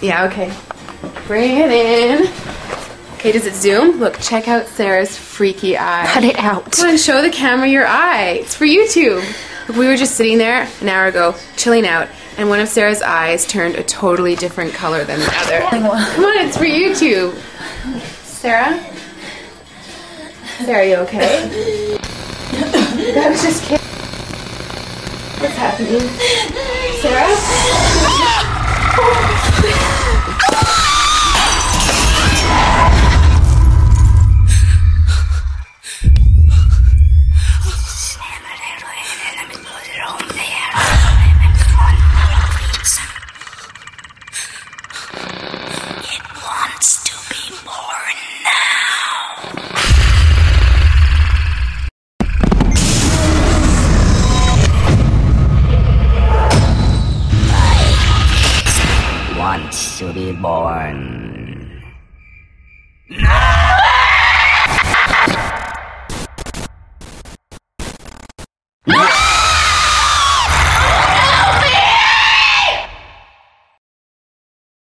Yeah, okay. Bring it in. Okay, does it zoom? Look, check out Sarah's freaky eye. Cut it out. Come on, show the camera your eye. It's for YouTube. Look, we were just sitting there an hour ago, chilling out, and one of Sarah's eyes turned a totally different color than the other. Come on, it's for YouTube. Sarah? Sarah, you okay? I was just kidding. What's happening? Sarah? It wants to be born now. Wants to be born.